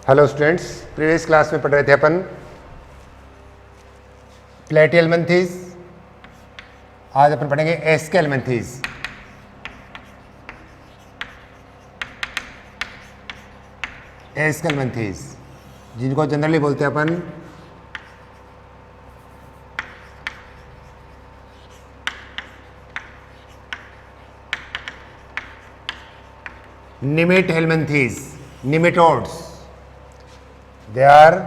Hello students, previous class में पढ़ रहे थे अपन प्लेटी एल्मेंथीज। आज अपन पढ़ेंगे एस्के एल्मेंथीज। एस्के एल्मेंथीज जिनको जनरली बोलते हैं अपन nemathelminthes, nematodes. They are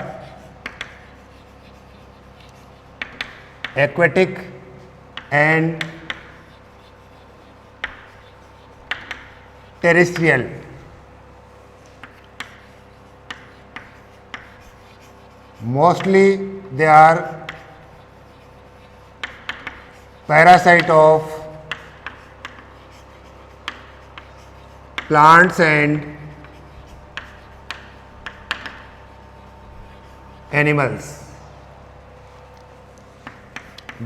aquatic and terrestrial. Mostly they are parasite of plants and animals.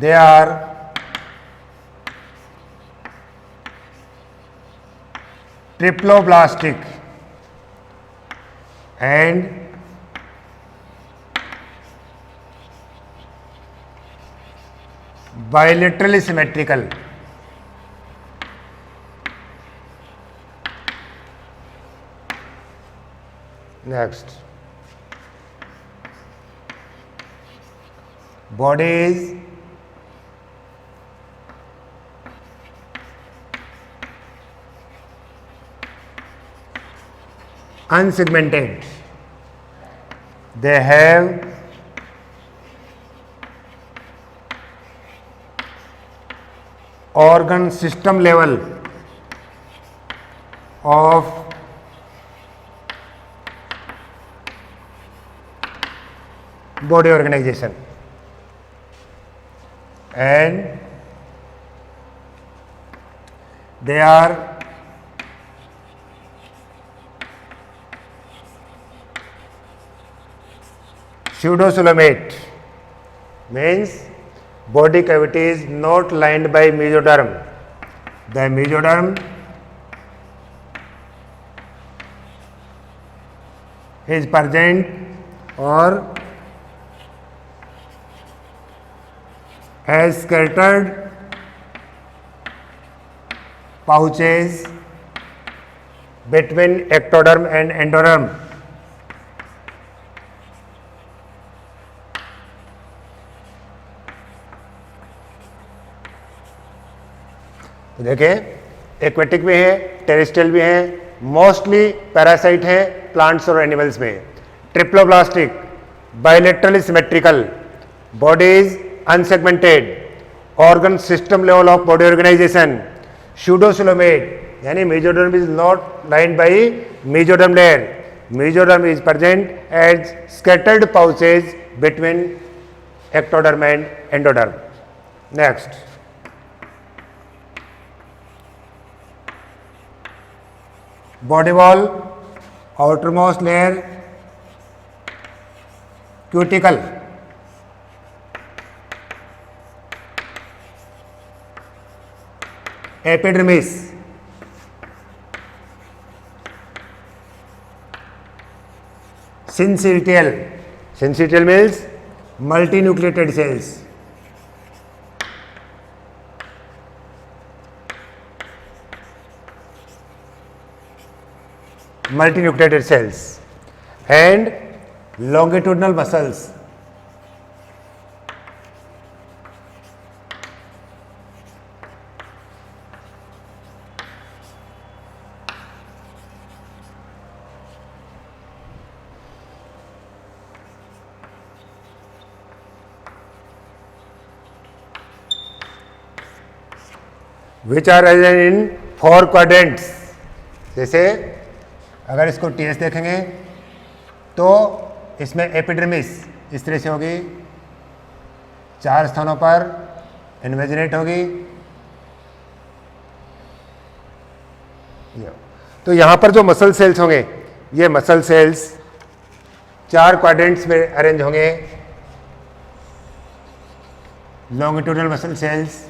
They are triploblastic and bilaterally symmetrical. Next, body is unsegmented. They have organ system level of body organization and they are pseudocoelomate, means body cavity is not lined by mesoderm. The mesoderm is present or has scattered pouches between ectoderm and endoderm. तो देखिए, aquatic भी है, terrestrial भी है, mostly parasite है plants और animals में। Triploblastic, bilaterally symmetrical, bodies unsegmented, organ system level of body organization, pseudocoelomate यानी mesoderm is not lined by mesoderm layer. Mesoderm is present as scattered pouches between ectoderm and endoderm. Next, body wall, outermost layer cuticle, epidermis, syncytial. Syncytial means multinucleated cells. Multinucleated cells and longitudinal muscles. Which are present in 4 quadrants. जैसे अगर इसको TS देखेंगे तो इसमें epidermis इस तरह से होगी, 4 स्थानों पर इन्वेजिनेट होगी। तो यहाँ पर जो मसल सेल्स होंगे, ये मसल सेल्स 4 क्वाड्रेंट्स में अरेंज होंगे। longitudinal muscle cells,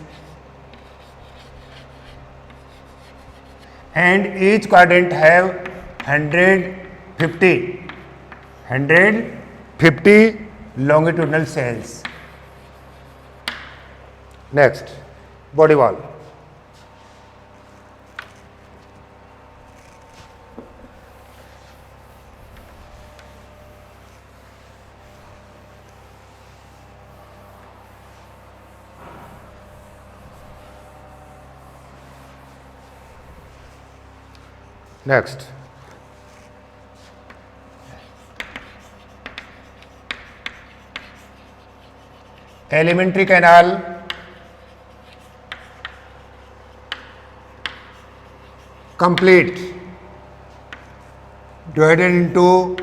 and each quadrant have 150 150 longitudinal cells. Next, body wall. Next, alimentary canal, complete, divided into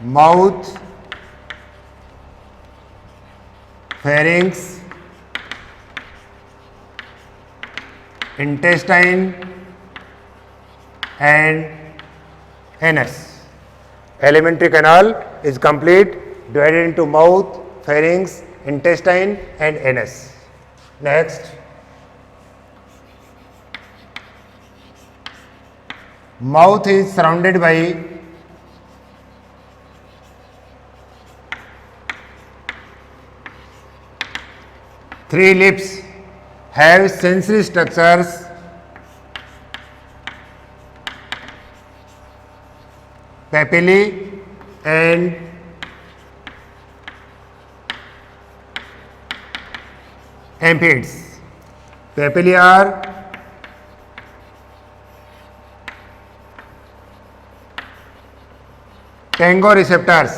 mouth, pharynx, intestine and anus. Alimentary canal is complete, divided into mouth, pharynx, intestine and anus. Next, mouth is surrounded by three lips, have sensory structures, papillae and amphids. Papillae are tango receptors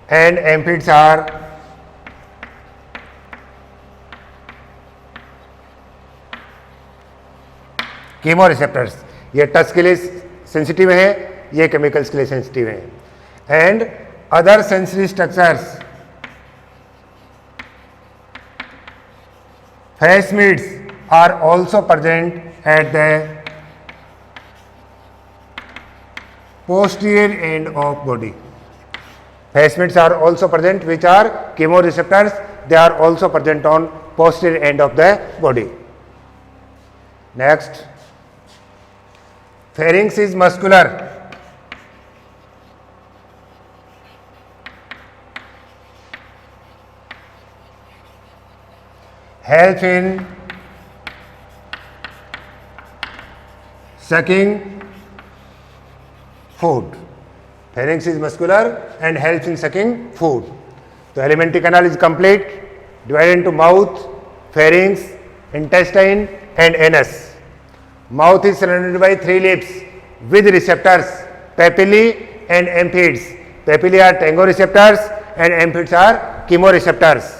and amphids are chemoreceptors. ये touch के लिए sensitive है, ये chemicals के लिए sensitive है. And other sensory structures, plasmids are also present at the posterior end of body. Plasmids are also present, which are chemoreceptors. They are also present on posterior end of the body. Next, pharynx is muscular. Help in sucking food. Pharynx is muscular and helps in sucking food. The alimentary canal is complete, divided into mouth, pharynx, intestine and anus. Mouth is surrounded by three lips with receptors, papillae and amphids. Papillae are tango receptors and amphids are chemoreceptors.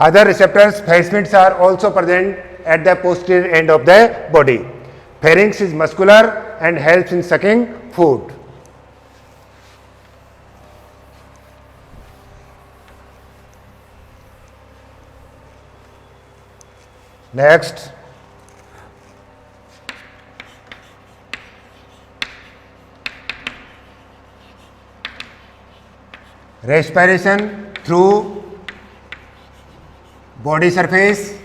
Other receptors, plasmids, are also present at the posterior end of the body. Pharynx is muscular and helps in sucking food. Next, respiration through body surface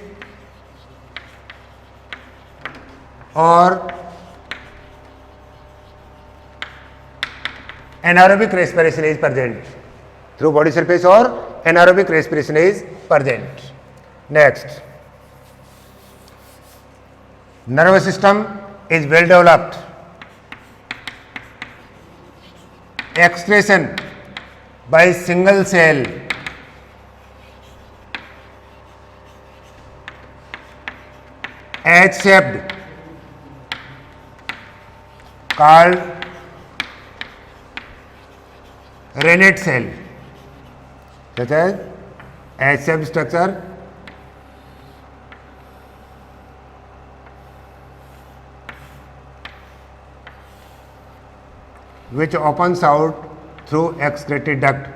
or anaerobic respiration is present. Through body surface or anaerobic respiration is present. Next, nervous system is well developed. Excretion by single cell H-shaped called rennet cell, such as H-shaped structure which opens out through excretory duct.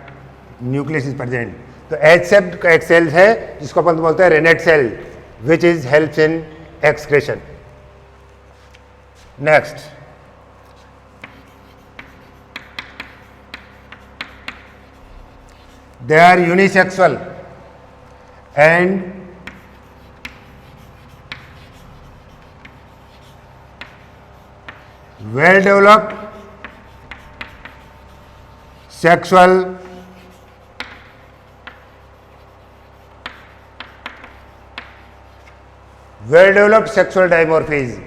Nucleus is present. तो H-shaped का एक cell है जिसको अपन बोलते हैं rennet cell, which is helps in excretion. Next, they are unisexual and well developed sexual well developed sexual dimorphism.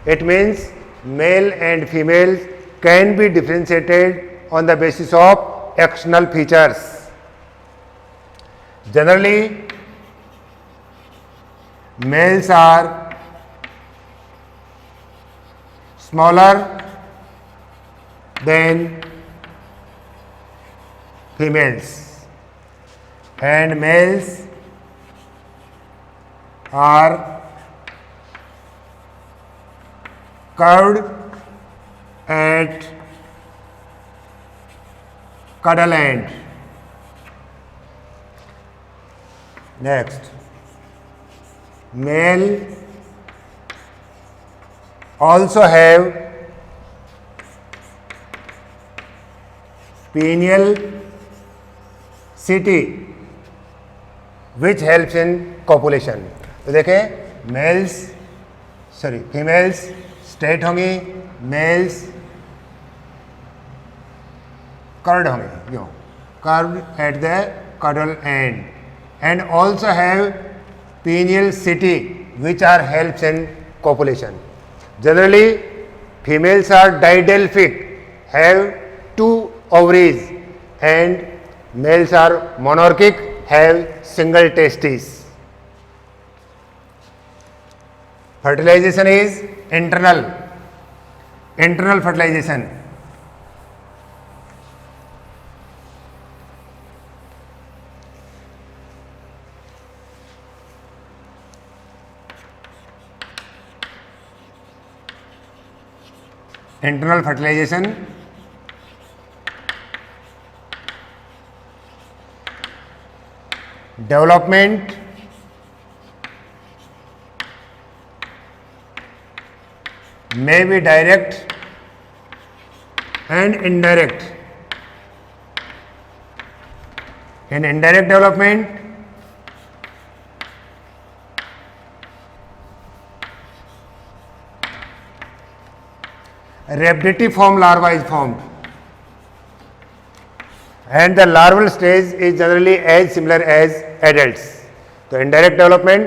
It means male and females can be differentiated on the basis of external features. Generally, males are smaller than females and males are curved at caudal end. Next, male also have pineal city which helps in copulation. तो देखें females straight होंगी, males curved होंगे, यो curved at the caudal end and also have pineal city which are helps in copulation. Generally, females are didelphic, have 2 ovaries and males are monarchic, have single testes. Fertilization is internal fertilization. Internal fertilization development may be direct and indirect. In indirect development, rhabditiform larva is formed and the larval stage is generally as similar as adults. तो indirect development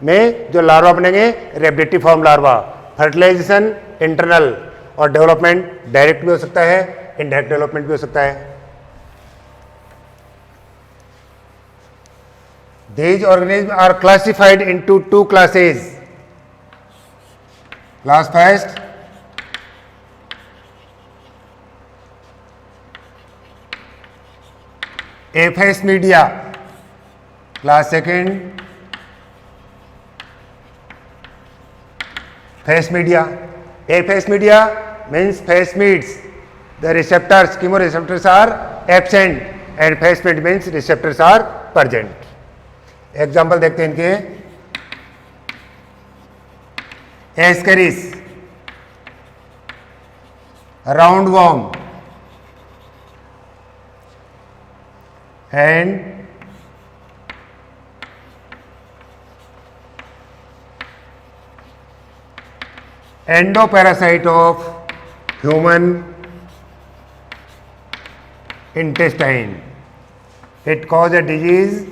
में जो larva बनेंगे rhabditiform larva, fertilisation internal और development direct भी हो सकता है, indirect development भी हो सकता है. These organisms are classified into 2 classes. Class first, Aphasmidia. Class second, Phasmidia. Aphasmidia means phasmids. The receptors, chemoreceptors are absent and phasmid means receptors are present. Example देखते हैं इनके. Ascaris, roundworm and endoparasite of human intestine. It causes a disease,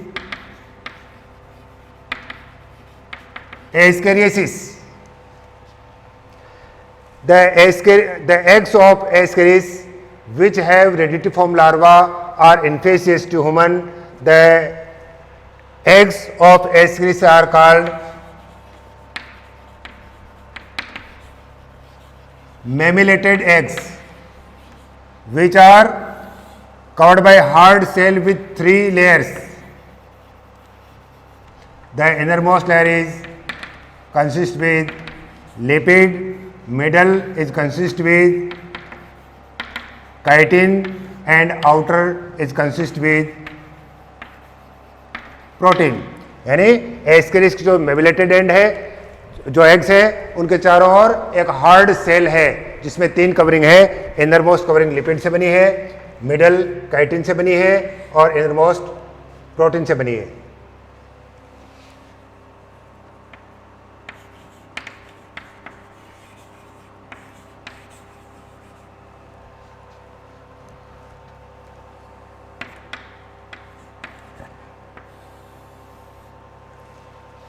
Ascariasis. The eggs of Ascaris which have rhabditiform larva are infectious to human. The eggs of Ascaris are called mammillated eggs which are covered by hard shell with 3 layers. The innermost layer is consist with lipid, middle is consist with chitin and outer is consist with protein. यानी Ascaris की जो मेमिलेटेड and है, जो eggs है उनके चारों ओर एक hard shell है जिसमें 3 कवरिंग है. इनरमोस्ट कवरिंग लिपिड से बनी है, मिडल काइटिन से बनी है और इनरमोस्ट प्रोटीन से बनी है.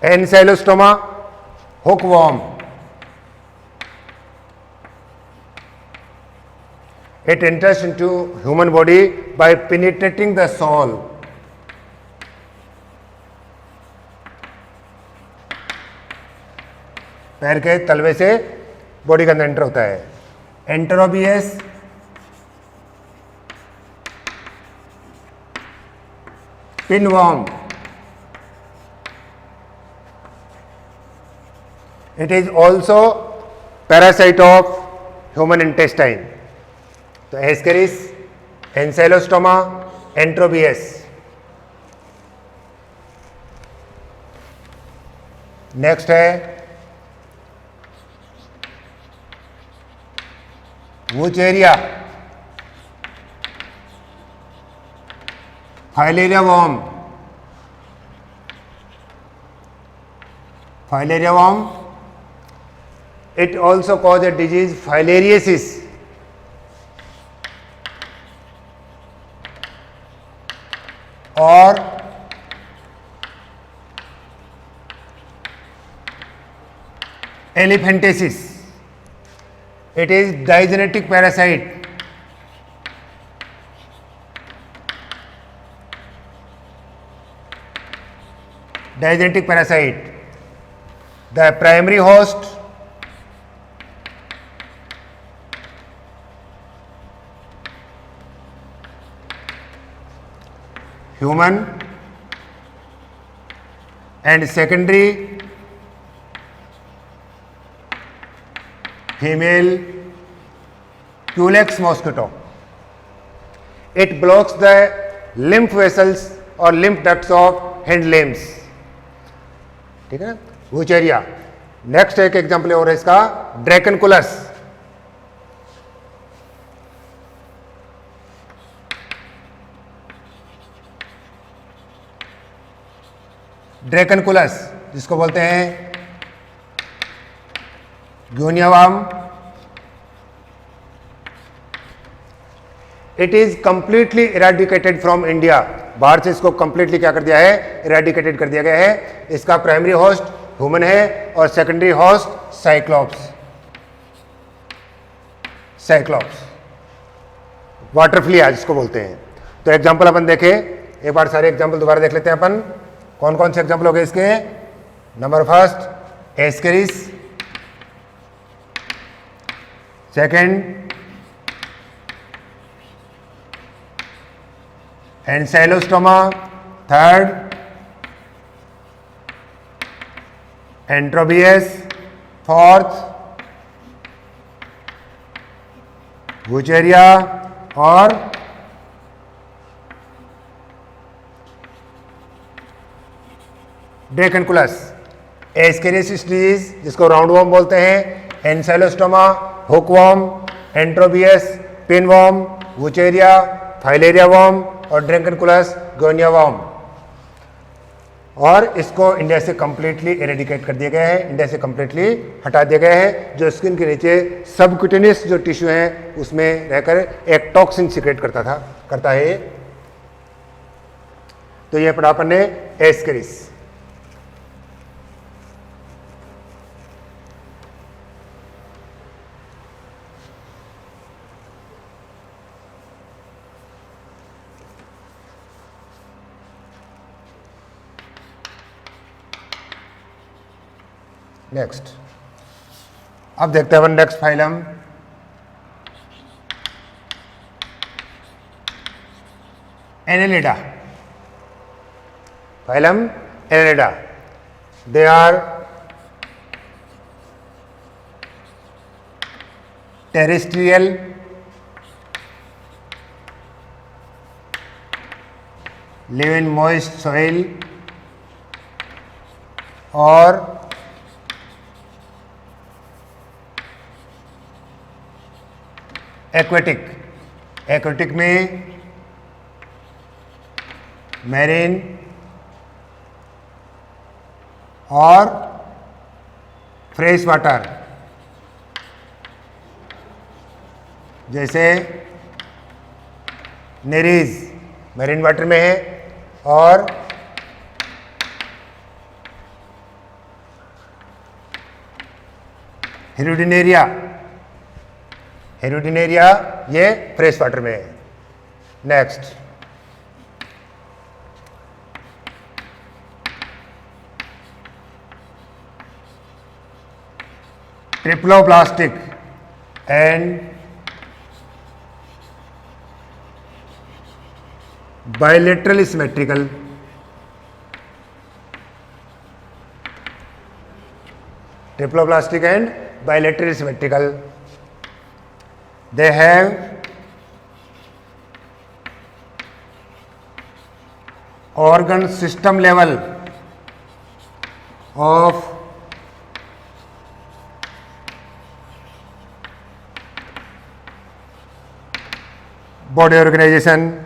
एनसेलोस्टोमा, हुकवॉर्म, it enters into human body by penetrating the sole. पैर के तलवे से बॉडी के अंदर एंटर होता है. Enterobius, pinworm, it is also parasite of human intestine. तो एस्केरिस, एनसेलोस्टोमा, एंट्रोबियस. नेक्स्ट है Wuchereria, filaria worm. Filaria worm, it also cause a disease filariasis. और elephantiasis. It is digenetic parasite. Digenetic parasite. The primary host human and secondary female Culex mosquito. It blocks the lymph vessels or lymph ducts of hind limbs. ठीक है ना, Wuchereria. Next एक example और है इसका, ड्रैकनकुलस. ड्रैकनकुलस जिसको बोलते हैं guinea worm. It is completely eradicated from India. बाहर से इसको कंप्लीटली क्या कर दिया है, इरेडिकेटेड कर दिया गया है. इसका प्राइमरी होस्ट ह्यूमन है और सेकेंडरी होस्ट साइक्लॉप्स. साइक्लॉप्स, वाटरफ्लिया जिसको बोलते हैं. तो एग्जाम्पल अपन देखें, एक बार सारे एग्जाम्पल दोबारा देख लेते हैं अपन. कौन कौन से एग्जाम्पल हो गए इसके. Number first ascaris, second ancylostoma, third enterobius, fourth wuchereria और ड्रैकनकुलस. एस्केरियासिस डिजीज जिसको राउंड वॉर्म बोलते हैं, ancylostoma, hookworm, enterobius, pinworm, wuchereria, filaria worm और ड्रैकनकुलस गोनिया वॉर्म. और इसको इंडिया से कंप्लीटली एरेडिकेट कर दिया गया है, इंडिया से कंप्लीटली हटा दिया गया है. जो स्किन के नीचे सबक्यूटेनियस जो टिश्यू है उसमें रहकर एक टॉक्सिन सिक्रेट करता है. तो ये पढ़ा अपन ने एस्केरिस. नेक्स्ट अब देखते हैं next phylum Annelida. Phylum Annelida. They are terrestrial, live in moist soil और एक्वेटिक. एक्वेटिक में मैरीन और फ्रेश वाटर जैसे नेरीज मैरीन वाटर में है और हेरुडिनेरिया, हेरुडिनेरिया ये फ्रेश वाटर में है। Next, triploblastic and bilateral symmetrical, triploblastic and bilateral symmetrical. They have organ system level of body organization.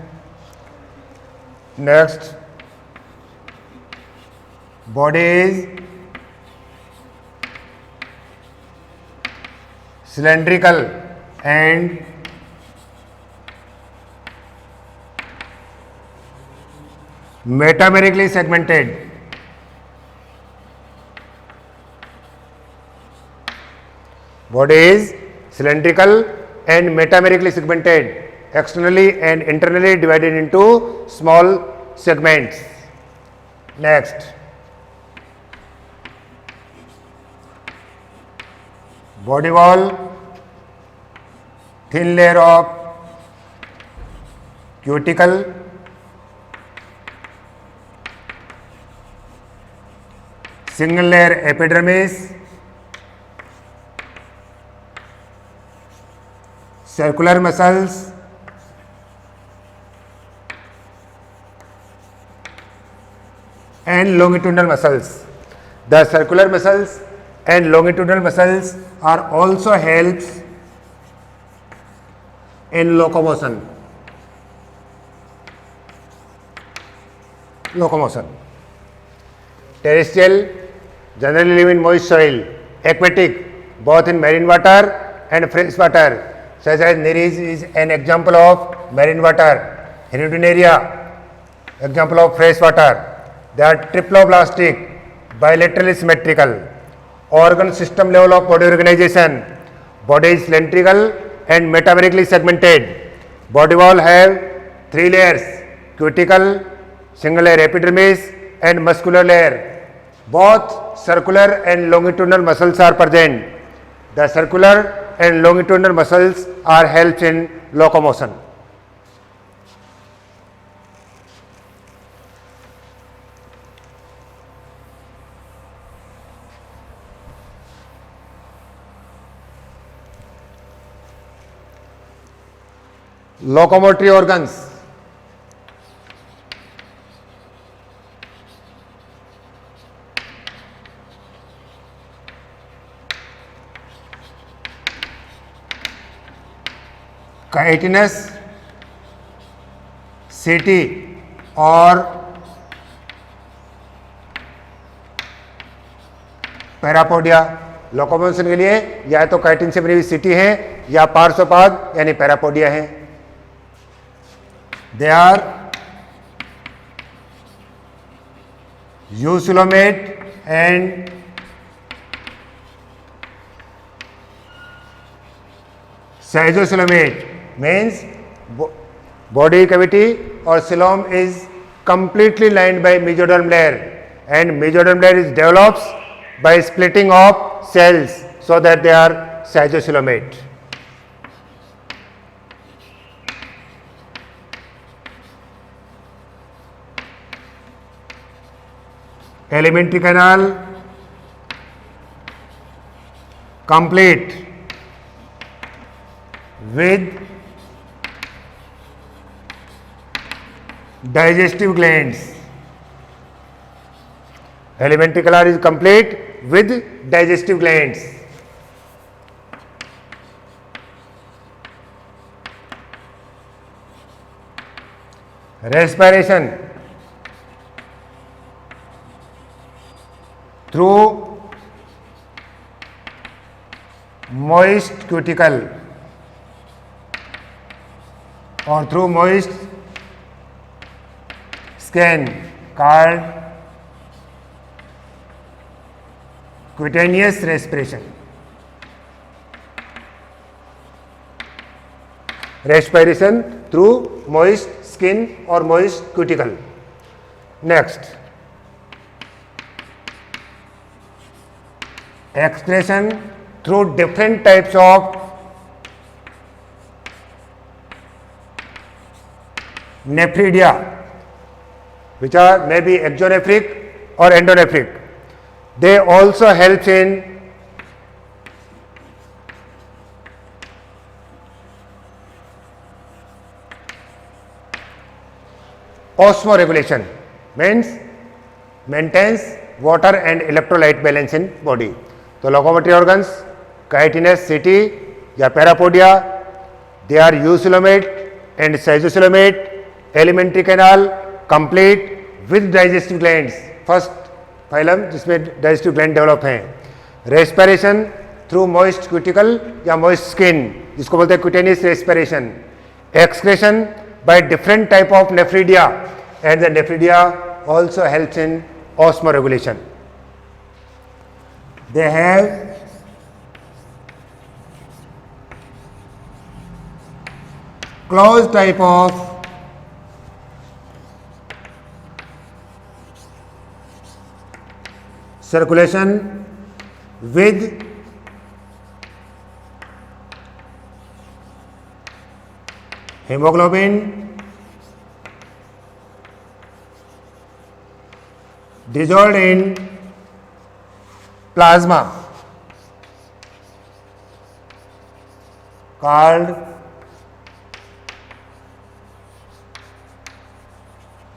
Next, body is cylindrical and metamerically segmented. Body is cylindrical and metamerically segmented, externally and internally divided into small segments. Next, body wall, thin layer of cuticle, single layer epidermis, circular muscles, and longitudinal muscles. The circular muscles and longitudinal muscles are also helps in locomotion. Terrestrial generally live in moist soil, aquatic both in marine water and fresh water, such as Nereis is an example of marine water, Herudineria example of fresh water. They are triploblastic, bilaterally symmetrical, organ system level of body organization. Body is cylindrical and metamerically segmented. Body wall have 3 layers: cuticle, single layer epidermis, and muscular layer. Both circular and longitudinal muscles are present. The circular and longitudinal muscles are helps in locomotion. Locomotory organs. Chitinous, setae और parapodia. Locomotion के लिए या तो chitin से बनी हुई सीटी है या पार्श्वपाद यानी पैरापोडिया है। They are eucoelomate and schizocoelomate, means body cavity or coelom is completely lined by mesoderm layer, and mesoderm layer is develops by splitting of cells, so that they are schizocoelomate. Alimentary canal complete with digestive glands. Alimentary canal is complete with digestive glands. Respiration through moist cuticle or through moist skin called cutaneous respiration. respiration through moist skin or moist cuticle. Next, excretion through different types of nephridia, which are maybe exonephric or endonephric. They also help in osmoregulation, means maintains water and electrolyte balance in body. तो locomotory organs, chitinous city या parapodia, they are eucoelomate and schizoscoelomate, alimentary canal complete with digestive glands, first phylum जिसमें digestive gland develop हैं. Respiration through moist cuticle या moist skin जिसको बोलते हैं cutaneous respiration. Excretion by different type of nephridia, and the nephridia also helps in osmoregulation. They have closed type of circulation with hemoglobin dissolved in plasma called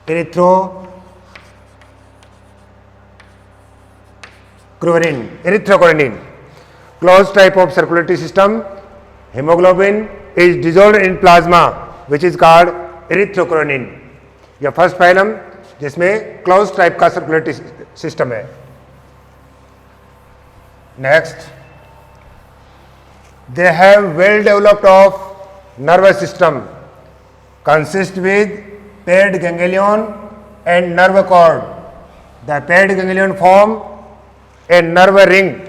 erythrochronin. Closed type of circulatory system, hemoglobin is dissolved in plasma which is called erythrochronin. यह first phylum जिसमें close type का circulatory system है. Next, they have well developed of nervous system consist with paired ganglion and nerve cord. The paired ganglion form a nerve ring.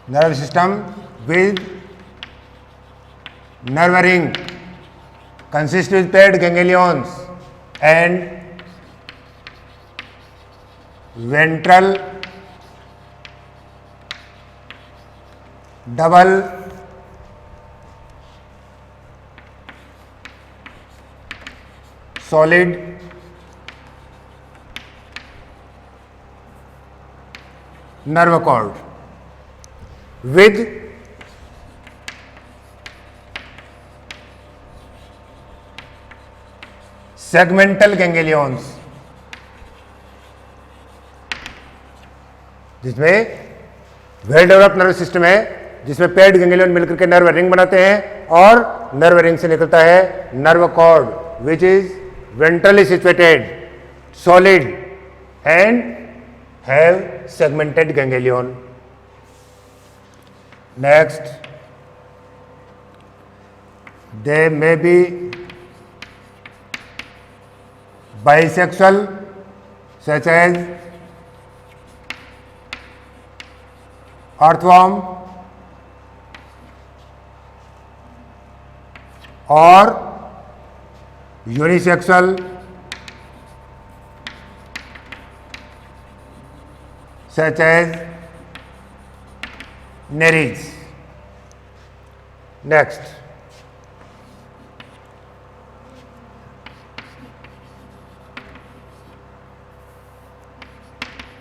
Nerve system with nerve ring consists with paired ganglions and ventral double solid nerve cord with segmental ganglions, जिसमें well developed nerve system है जिसमें paid ganglion मिलकर के nerve ring बनाते हैं और nerve ring से निकलता है nerve cord which is ventrally situated solid and have segmented ganglion. Next, they may be bisexual such as earthworm or unisexual such as nereids. Next,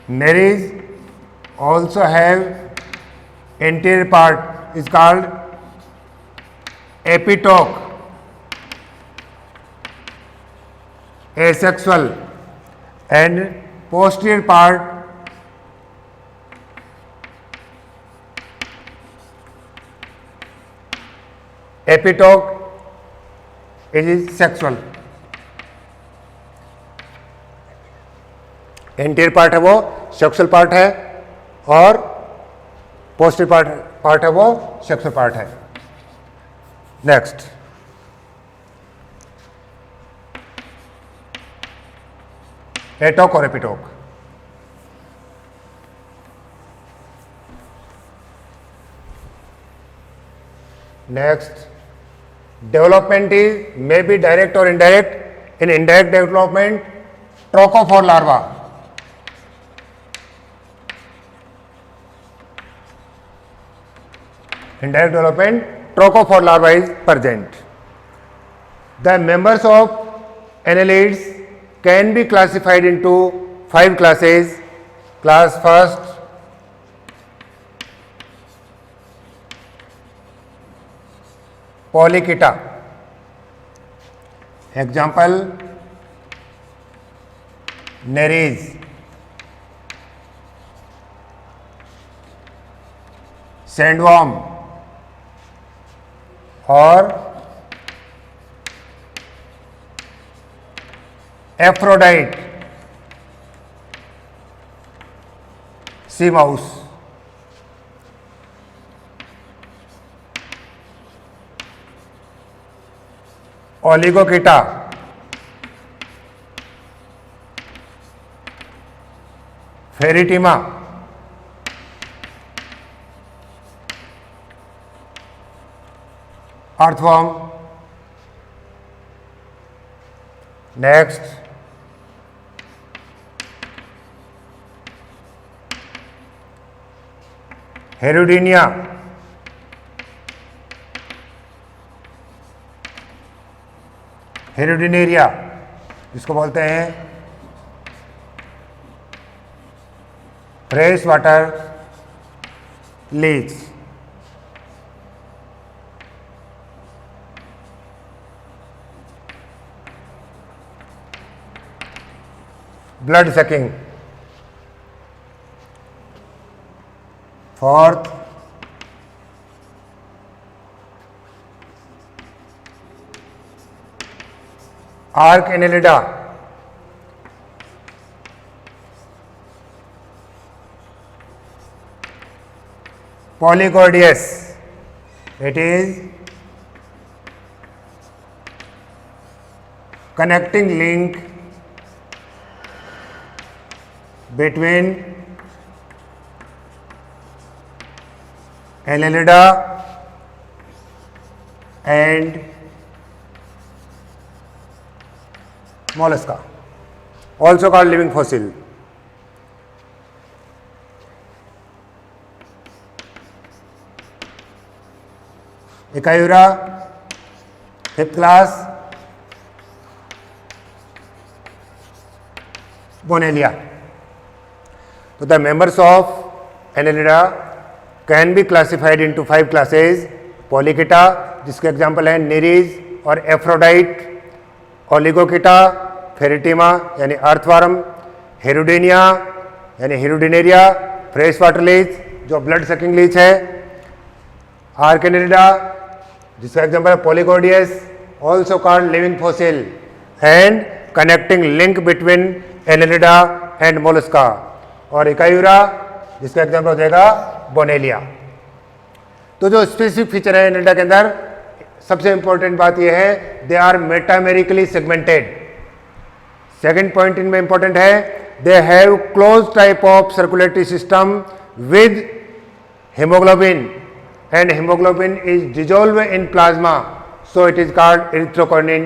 nereids also have anterior part is called epitoke, asexual, and posterior part epitoke is sexual. Anterior part है वो sexual part है और posterior part है वो sexual part है. Next, एटोक और एपिटोक. Next, development is may be direct or indirect. In indirect development, trochophore larva. Indirect development, trochophore larva is present. The members of annelids can be classified into 5 classes. Class first, Polychaeta. Example, Nereis. Sandworm और Aphrodite, sea mouse. Oligochaeta, Pheretima, earthworm. Next, Herudinia, हेरुडिनेरिया, जिसको बोलते हैं fresh water leech. Blood sucking. Fourth, Archiannelida, Polychordius. It is connecting link between Annelida and mollusca, also called living fossil. Echidna, 5th class, Bonellia. So the members of Annelida can be classified into 5 classes. Polychaeta, जिसके example है Nereis और Aphrodite. Oligochaeta, Pheretima यानी earthworm. हेरुडिनिया यानी हेरुडिनेरिया, fresh water Leach जो blood sucking Leach है. Arc Annelida, जिसका example है Polychordius, also called living fossil, and connecting link between Annelida and Mollusca. और इकायुरा, जिसका एग्जाम्पल हो जाएगा बोनेलिया. तो जो स्पेसिफिक फीचर है एनेलिडा के अंदर, सबसे इंपॉर्टेंट बात यह है they are metamerically segmented. Second point इनमें इंपॉर्टेंट है, they have close type of circulatory system with hemoglobin, and hemoglobin is dissolved in plasma, so it is called erythropoietin.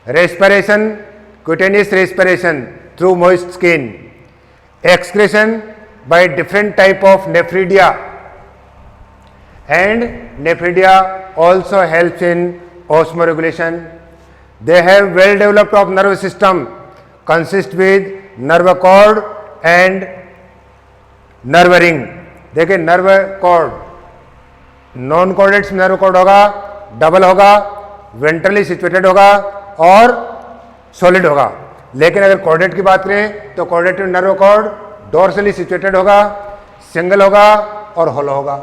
Respiration, cutaneous respiration through moist skin. Excretion by different type of nephridia, and nephridia also helps in osmoregulation. They have well developed of nervous system, consist with nerve cord and nerve ring. देखिए nerve cord, non chordates nerve cord होगा, double होगा, ventrally situated होगा और solid होगा. लेकिन अगर chordate की बात करें तो chordate nerve cord dorsally situated होगा, सिंगल होगा और होलो होगा.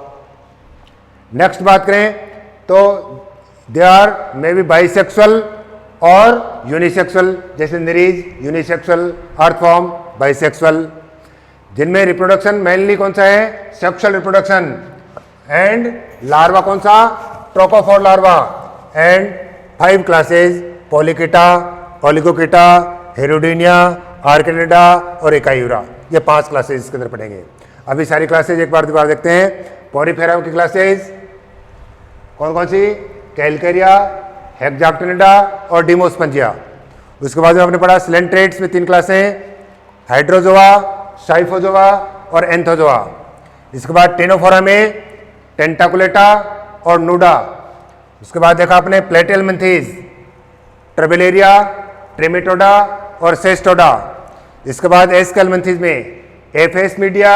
नेक्स्ट बात करें तो they are may be bisexual और यूनिसेक्सुअल, जैसे निरीज यूनिसेक्सुअल, अर्थफॉर्म बाइसेक्सुअल, जिनमें रिप्रोडक्शन मेनली कौन सा है, सेक्सुअल रिप्रोडक्शन. एंड लार्वा कौन सा, trochophore larva. And 5 classes, Polychaeta, Oligochaeta, Hirudinea, Archiannelida और एकायूरा, ये 5 क्लासेस इसके अंदर पढ़ेंगे. अभी सारी क्लासेज एक बार दोबारा देखते हैं. पॉरीफेरा की क्लासेज, कौन कौन सी? कैलकेरिया, हेक्साक्टिनिडा और डिमोस्पंजिया। उसके बाद में आपने पढ़ा सिलेंट्रेट्स में 3 क्लासें, हाइड्रोजोआ, साइफोजोआ और एंथोजोआ। इसके बाद टेनोफोरा में टेंटाकुलेटा और नूडा। उसके बाद देखा आपने प्लेटेलमेंथीज, ट्रेबेलेरिया, ट्रेमेटोडा और सेस्टोडा। इसके बाद एस्केलमेंथीज में एफेस मीडिया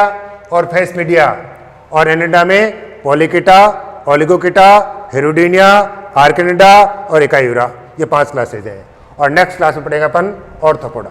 और फेस मीडिया और एनिडा में पॉलीकिटा, ओलिगोकिटा, हेरोडिनिया, आर्किनिडा और इकायूरा। ये 5 क्लासेज हैं और नेक्स्ट क्लास में पढ़ेगा अपन ऑर्थोपोडा।